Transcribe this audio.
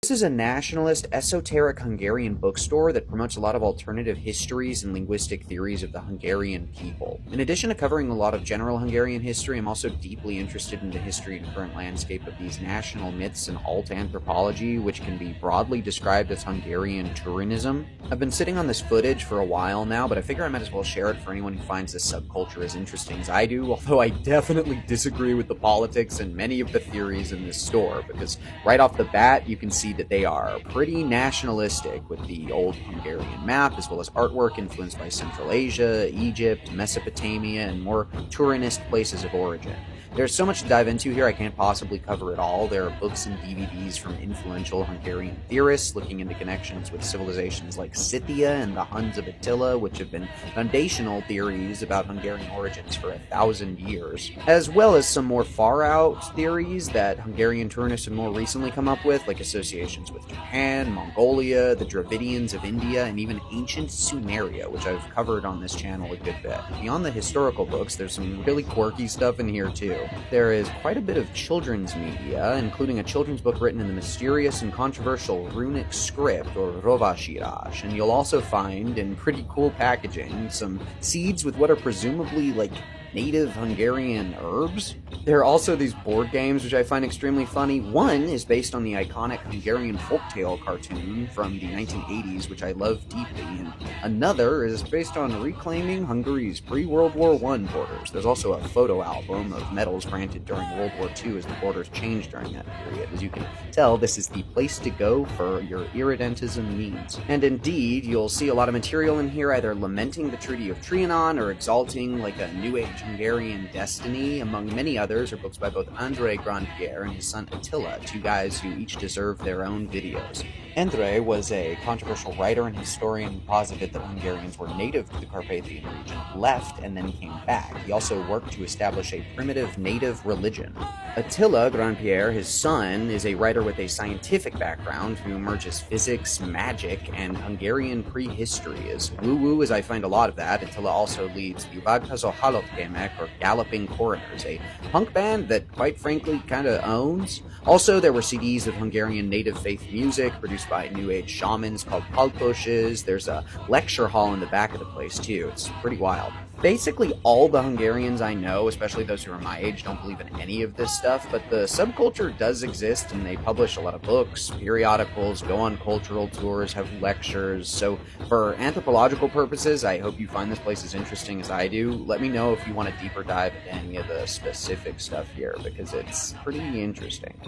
This is a nationalist, esoteric Hungarian bookstore that promotes a lot of alternative histories and linguistic theories of the Hungarian people. In addition to covering a lot of general Hungarian history, I'm also deeply interested in the history and current landscape of these national myths and alt anthropology, which can be broadly described as Hungarian Turanism. I've been sitting on this footage for a while now, but I figure I might as well share it for anyone who finds this subculture as interesting as I do, although I definitely disagree with the politics and many of the theories in this store, because right off the bat, you can see that they are pretty nationalistic, with the old Hungarian map, as well as artwork influenced by Central Asia, Egypt, Mesopotamia, and more Turanist places of origin. There's so much to dive into here, I can't possibly cover it all. There are books and DVDs from influential Hungarian theorists looking into connections with civilizations like Scythia and the Huns of Attila, which have been foundational theories about Hungarian origins for 1,000 years, as well as some more far-out theories that Hungarian Turanists have more recently come up with, like associations with Japan, Mongolia, the Dravidians of India, and even ancient Sumeria, which I've covered on this channel a good bit. Beyond the historical books, there's some really quirky stuff in here too. There is quite a bit of children's media, including a children's book written in the mysterious and controversial runic script, or Rovashirás, and you'll also find, in pretty cool packaging, some seeds with what are presumably, like, native Hungarian herbs. There are also these board games, which I find extremely funny. One is based on the iconic Hungarian folktale cartoon from the 1980s, which I love deeply, and another is based on reclaiming Hungary's pre-World War I borders. There's also a photo album of medals granted during World War II as the borders changed during that period. As you can tell, this is the place to go for your irredentism needs. And indeed, you'll see a lot of material in here either lamenting the Treaty of Trianon or exalting like a New Age Hungarian destiny. Among many others are books by both Andrei Grandpierre and his son Attila, two guys who each deserve their own videos. Andrei was a controversial writer and historian who posited that Hungarians were native to the Carpathian region, left, and then came back. He also worked to establish a primitive native religion. Attila Grandpierre, his son, is a writer with a scientific background who merges physics, magic, and Hungarian prehistory. As woo-woo as I find a lot of that, Attila also leads the Vagtazo Halotkemek, or Galloping Coroners, a punk band that, quite frankly, kinda owns. Also, there were CDs of Hungarian native faith music produced by New Age shamans called paltoshes. There's a lecture hall in the back of the place, too. It's pretty wild. Basically, all the Hungarians I know, especially those who are my age, don't believe in any of this stuff, but the subculture does exist, and they publish a lot of books, periodicals, go on cultural tours, have lectures. So for anthropological purposes, I hope you find this place as interesting as I do. Let me know if you want a deeper dive into any of the specific stuff here, because it's pretty interesting.